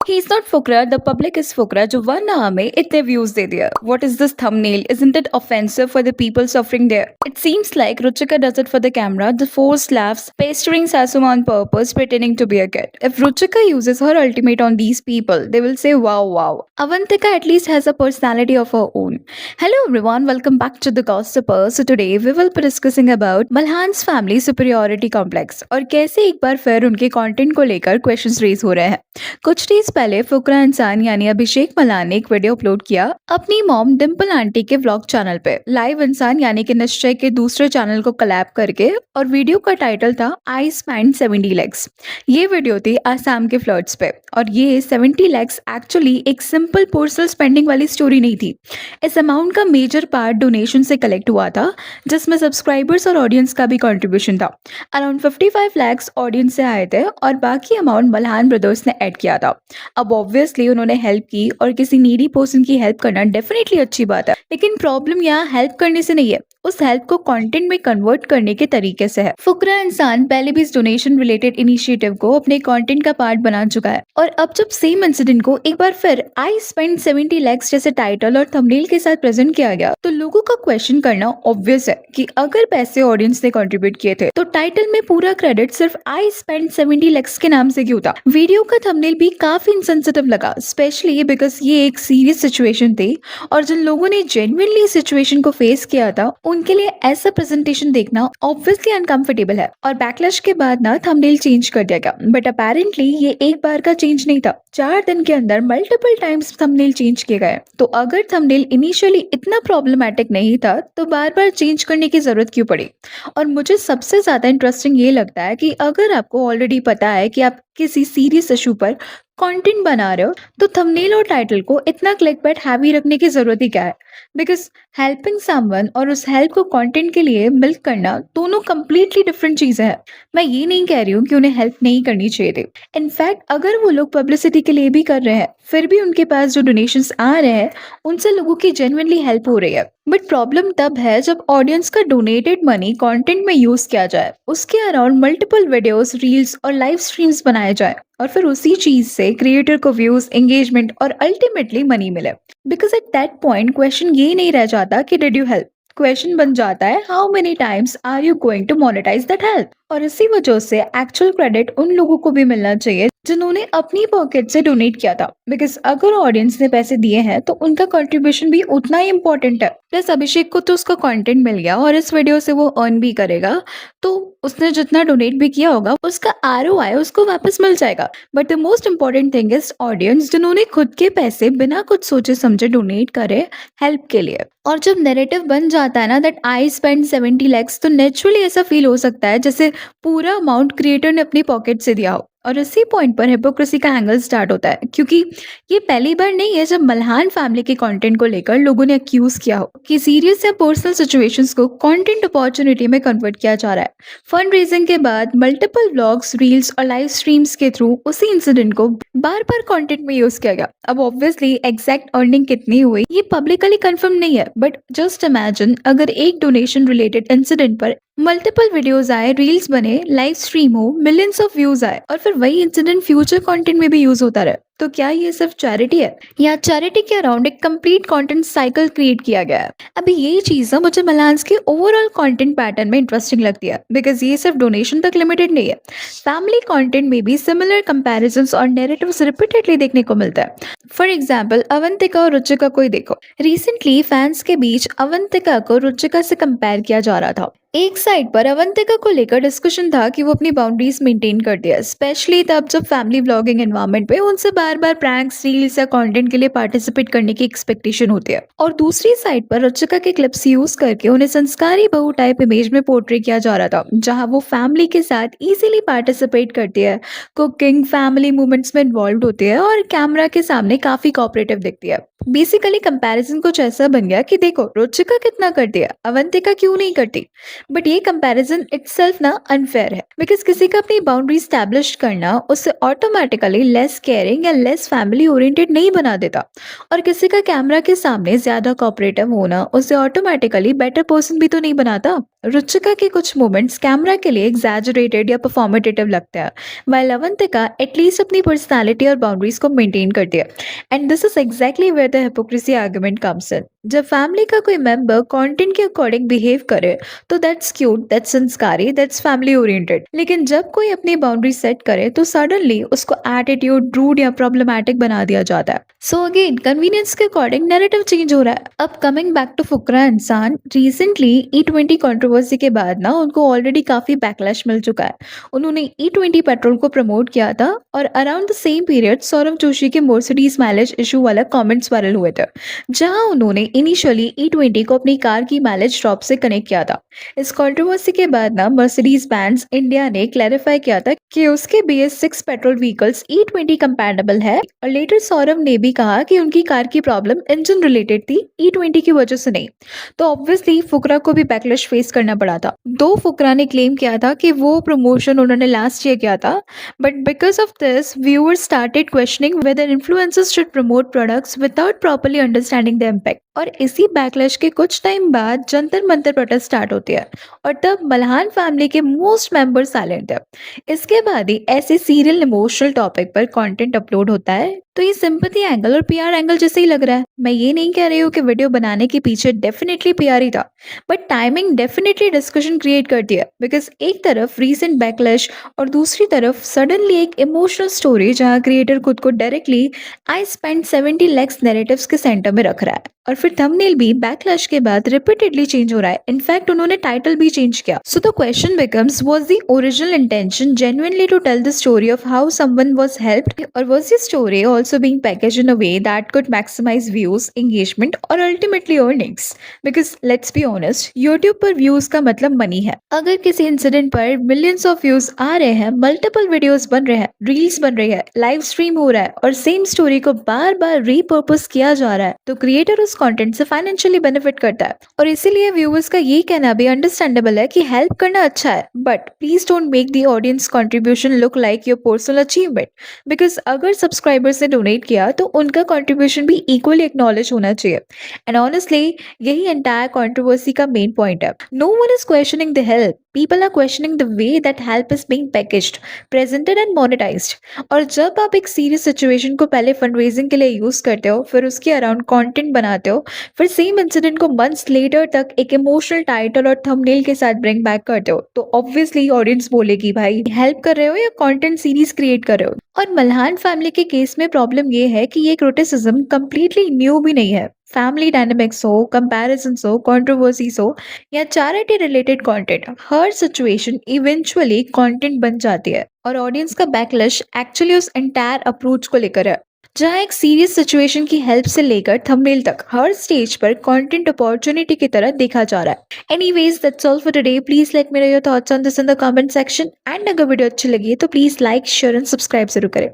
He's not Fukra, the public is Fukra, जो 1 hour में इतने views दे दिया. What is this thumbnail? Isn't it offensive for the people suffering there? It seems like Ruchika does it for the camera, the forced laughs, pestering Sasuma on purpose, pretending to be a kid. If Ruchika uses her ultimate on these people, they will say wow wow. Avantika at least has a personality of her own. Hello everyone, welcome back to The Gossiper. So today we will be discussing about Malhan's family superiority complex और कैसे एक बार फिर उनके content को लेकर questions raise हो रहे हैं. कुछ डेज पहले फुकरा इंसान यानी अभिषेक मलान ने एक वीडियो अपलोड किया अपनी मॉम डिम्पल आंटी के व्लॉग चैनल पे. लाइव इंसान यानी कि निश्चय के दूसरे चैनल को कलैब करके और वीडियो का टाइटल था आई स्पेंड 70 लैक्स. ये वीडियो थी आसाम के फ्लड्स पे और ये 70 लैक्स एक्चुअली एक सिंपल पर्सनल स्पेंडिंग वाली स्टोरी नहीं थी. इस अमाउंट का मेजर पार्ट डोनेशन से कलेक्ट हुआ था जिसमें सब्सक्राइबर्स और ऑडियंस का भी कंट्रीब्यूशन था. अराउंड 55 लैक्स ऑडियंस से आए थे और बाकी अमाउंट मल्हान ब्रदर्स ने ऐड किया था. अब ऑब्वियसली उन्होंने हेल्प की और किसी नीडी पर्सन की हेल्प करना डेफिनेटली अच्छी बात है, लेकिन प्रॉब्लम यहाँ हेल्प करने से नहीं है, उस हेल्प को कंटेंट में कन्वर्ट करने के तरीके से है. फुकरा इंसान पहले भी इस डोनेशन रिलेटेड इनिशिएटिव को अपने कंटेंट का पार्ट बना चुका है और अब जब सेम इंसिडेंट को एक बार फिर आई स्पेंड 70 लैक्स जैसे टाइटल और थंबनेल के साथ प्रेजेंट किया गया तो लोगों का क्वेश्चन करना ऑब्वियस है कि अगर पैसे ऑडियंस ने कंट्रीब्यूट किए थे तो टाइटल में पूरा क्रेडिट सिर्फ आई स्पेंड 70 लैक्स के नाम से क्यों था. वीडियो का थंबनेल भी काफी इनसेंसिटिव लगा, स्पेशली बिकॉज ये एक सीरियस सिचुएशन थी और जिन लोगों ने जेन्युइनली सिचुएशन को फेस किया था उनके लिए ऐसा प्रेजेंटेशन देखना ऑब्वियसली अनकंफर्टेबल है. और बैकलैश के बाद ना थंबनेल चेंज कर दिया गया, बट अपेरेंटली ये एक बार का चेंज नहीं था, 4 दिन के अंदर मल्टीपल टाइम्स थंबनेल चेंज किए गए. तो अगर थंबनेल इनिशियली इतना प्रॉब्लमैटिक नहीं था तो बार बार चेंज करने की जरूरत क्यों पड़ी. और मुझे सबसे ज्यादा इंटरेस्टिंग ये लगता है कि अगर आपको ऑलरेडी पता है कि आप किसी सीरियस इशू पर कंटेंट बना रहे हो तो थंबनेल और टाइटल को इतना क्लिकबेट हैवी रखने की जरूरत ही क्या है. बिकॉज हेल्पिंग समवन और उस हेल्प को कंटेंट के लिए मिल्क करना दोनों कंप्लीटली डिफरेंट चीजें हैं. मैं ये नहीं कह रही हूँ कि उन्हें हेल्प नहीं करनी चाहिए थी. इनफैक्ट अगर वो लोग पब्लिसिटी के लिए भी कर रहे हैं फिर भी उनके पास जो डोनेशंस आ रहे हैं उनसे लोगों की जेन्युइनली हेल्प हो रही है. बट प्रॉब्लम तब है जब ऑडियंस का डोनेटेड मनी कंटेंट में यूज किया जाए, उसके अराउंड मल्टीपल वीडियोस, रील्स और लाइव स्ट्रीम्स बनाए जाए और फिर उसी चीज से क्रिएटर को व्यूज, एंगेजमेंट और अल्टीमेटली मनी मिले. Because at that point question ये नहीं रह जाता कि डिड यू हेल्प, क्वेश्चन बन जाता है how many times are you going to monetise that help. और इसी वजह से एक्चुअल क्रेडिट उन लोगों को भी मिलना चाहिए जिन्होंने अपनी पॉकेट से डोनेट किया था. बिकॉज अगर ऑडियंस ने पैसे दिए हैं तो उनका कंट्रीब्यूशन भी उतना ही इम्पोर्टेंट है. प्लस अभिषेक को तो उसका कंटेंट मिल गया और इस वीडियो से वो अर्न भी करेगा, तो उसने जितना डोनेट भी किया होगा उसका आरओआई उसको वापस मिल जाएगा. But the most important thing is audience जिन्होंने खुद के पैसे बिना कुछ सोचे समझे डोनेट करे हेल्प के लिए. और जब नैरेटिव बन जाता है ना दैट आई स्पेंड 70 लैक्स तो नेचुरली ऐसा फील हो सकता है जैसे पूरा अमाउंट क्रिएटर ने अपनी पॉकेट से दिया हो. और इसी पॉइंट पर हिपोक्रेसी का एंगल स्टार्ट होता है क्योंकि ये पहली बार नहीं है जब मल्हान फैमिली के कंटेंट को लेकर लोगों ने अक्यूज किया हो कि सीरियस या पर्सनल सिचुएशंस को कंटेंट अपॉर्चुनिटी में कन्वर्ट किया जा रहा है. फंड रेजिंग के बाद मल्टीपल व्लॉग्स, रील्स और लाइव स्ट्रीम्स के थ्रू उसी इंसिडेंट को बार बार कंटेंट में यूज किया गया. अब ऑब्वियसली एग्जैक्ट अर्निंग कितनी हुई ये पब्लिकली कंफर्म नहीं है, बट जस्ट इमेजिन अगर एक डोनेशन रिलेटेड इंसिडेंट पर मल्टीपल वीडियोस आए, रील्स बने, लाइव स्ट्रीम हो, मिलियंस ऑफ व्यूज आए और फिर वही इंसिडेंट फ्यूचर कंटेंट में भी यूज होता रहे, तो क्या ये सिर्फ चैरिटी है या चैरिटी के अराउंड एक कंप्लीट कंटेंट साइकिल क्रिएट किया गया है. अभी ये चीज मुझे मल्हान्स के ओवरऑल कंटेंट पैटर्न में इंटरेस्टिंग लगती है बिकॉज ये सिर्फ डोनेशन तक लिमिटेड नहीं है. फैमिली कंटेंट में भी सिमिलर कंपैरिजंस और नैरेटिव्स रिपीटेडली देखने को मिलता है. फॉर एग्जाम्पल अवंतिका और रुचिका को ही देखो. रिसेंटली फैंस के बीच अवंतिका को रुचिका से कंपेयर किया जा रहा था. एक साइड पर अवंतिका को लेकर डिस्कशन था कि वो अपनी बाउंड्रीज मेंटेन करती है, स्पेशली तब जब फैमिली व्लॉगिंग एनवायरनमेंट पे उनसे बार बार प्रैंक्स, रील्स या कंटेंट के लिए पार्टिसिपेट करने की एक्सपेक्टेशन होती है. और दूसरी साइड पर रुचिका के क्लिप्स यूज करके उन्हें संस्कारी बहू टाइप इमेज में पोर्ट्रे किया जा रहा था जहां वो फैमिली के साथ इजीली पार्टिसिपेट करती है, कुकिंग, फैमिली मूवमेंट्स में इन्वॉल्व होती है और कैमरा के सामने काफी कोऑपरेटिव दिखती है. बेसिकली कंपैरिजन कुछ ऐसा बन गया कि देखो रुचिका कितना करती है, अवंतिका क्यों नहीं करती. बट ये कंपैरिजन इटसेल्फ ना अनफेयर है बिकॉज किसी का अपनी बाउंड्री स्टैब्लिश करना उससे ऑटोमेटिकली लेस केयरिंग या लेस फैमिली ओरिएंटेड नहीं बना देता. और किसी का कैमरा के सामने ज्यादा कोऑपरेटिव होना उससे ऑटोमेटिकली बेटर पर्सन भी तो नहीं बनाता. रुचिका के कुछ मोमेंट्स कैमरा के लिए एग्जैजरेटेड या परफॉर्मेटिव लगते हैं, while अवंतिका एटलीस्ट अपनी पर्सनालिटी और बाउंड्रीज को मेंटेन करती है। And this is exactly where the hypocrisy argument comes in. जब फैमिली का कोई मेंबर कंटेंट के अकॉर्डिंग बिहेव करे तो दैट्स क्यूट, दैट्स संस्कारी, दैट्स फैमिली ओरिएंटेड। लेकिन जब कोई अपनी बाउंड्री सेट करे तो सडनली उसको एटीट्यूड, रूड या प्रॉब्लमैटिक बना दिया जाता है। सो अगेन कन्वीनियंस के अकॉर्डिंग नैरेटिव चेंज हो रहा है। अब कमिंग बैक टू फुकरा इंसान, रिसेंटली E20 कंट्रोवर्सी के बाद ना उनको ऑलरेडी काफी बैकलैश मिल चुका है। उन्होंने E20 पेट्रोल को प्रमोट किया था और around the same period Saurabh Joshi के मर्सिडीज माइलेज इशू वाला कमेंट्स वायरल हुए थे, जहां उन्होंने इनिशियली E20 को अपनी कार की माइलेज ड्रॉप से कनेक्ट किया था। इस कंट्रोवर्सी के बाद ना मर्सिडीज बैंस इंडिया ने क्लैरिफाई किया था कि उसके BS6 petrol vehicles E20 compatible है, और लेटर सौरभ ने भी कहा कि उनकी कार की प्रॉब्लम इंजन रिलेटेड थी, E20 की वजह से नहीं। तो ऑब्वियसली फुकरा को भी बैकलैश फेस करना पड़ा था। दो फुकरा ने क्लेम किया था कि वो प्रमोशन उन्होंने लास्ट ईयर किया था, but because of this viewers started questioning whether influencers should promote products without properly understanding the impact. और इसी बैकलैश के कुछ टाइम बाद जंतर मंतर प्रोटेस्ट स्टार्ट होती है, और तब मल्हान फैमिली के मोस्ट मेंबर साइलेंट है। इसके बाद ही ऐसे सीरियल इमोशनल टॉपिक पर कंटेंट अपलोड होता है तो ये सिंपैथी एंगल और PR एंगल जैसे ही लग रहा है। मैं ये नहीं कह रही हूँ कि वीडियो बनाने के पीछे डेफिनेटली PR ही था, but timing definitely discussion create करती है। बिकॉज एक तरफ रीसेंट बैकलैश और दूसरी तरफ सडनली एक इमोशनल स्टोरी जहाँ क्रिएटर खुद को directly I spend 70 lakhs narratives के सेंटर में रख रहा है। और फिर थंबनेल भी बैकलैश के बाद रिपीटेडली चेंज हो रहा है। इनफैक्ट उन्होंने टाइटल भी चेंज किया। So the question becomes, was the original intention genuinely to tell the story of how someone was helped, or was the story also being packaged in a way that could maximize views, engagement or ultimately earnings? Because let's be honest, YouTube पर views का मतलब money है। अगर किसी incident पर millions of views आ रहे हैं, multiple videos बन रहे हैं, रील्स बन रही है, लाइव स्ट्रीम हो रहा है और सेम स्टोरी को बार बार रीपर्पस किया जा रहा है, तो क्रिएटर उस कंटेंट से फाइनेंशियली बेनिफिट करता है। और इसीलिए व्यूअर्स का ये कहना भी अंडरस्टैंडेबल है कि हेल्प करना अच्छा है, but please don't make the audience contribution look like your personal achievement. Because अगर सब्सक्राइबर्स ने डोनेट किया तो उनका कंट्रीब्यूशन भी इक्वली एक्नॉलेज होना चाहिए। एंड ऑनेस्टली यही एंटायर कंट्रोवर्सी का मेन पॉइंट है। No one is questioning the help, people are questioning the way that help is being packaged, presented and monetised. और जब आप एक सीरियस सिचुएशन को पहले फंडरेजिंग के लिए यूज करते हो, फिर उसके अराउंड कंटेंट बनाते हो, फिर सेम इंसिडेंट को मंथ्स लेटर तक एक इमोशनल टाइटल और थंबनेल के साथ ब्रिंग बैक करते हो, तो ऑब्वियसली ऑडियंस बोलेगी भाई हेल्प कर रहे हो या कंटेंट सीरीज क्रिएट कर रहे हो। और मल्हान फैमिली के केस में प्रॉब्लम ये है कि ये क्रिटिसिज्म कंप्लीटली न्यू भी नहीं है। फैमिली डायनेमिक्स हो, कंपैरिजंस हो, कंट्रोवर्सीज हो या चैरिटी रिलेटेड कंटेंट, हर सिचुएशन इवेंचुअली कंटेंट बन जाती है। और ऑडियंस का बैकलैश एक्चुअली उस एंटायर अप्रोच को लेकर है, जहाँ एक सीरियस सिचुएशन की हेल्प से लेकर थंबनेल तक हर स्टेज पर कंटेंट अपॉर्चुनिटी की तरह देखा जा रहा है। Anyways that's all for today. Please let me know your thoughts on this in the comment section, and अगर वीडियो अच्छी लगी है तो please like, share and subscribe जरूर करें।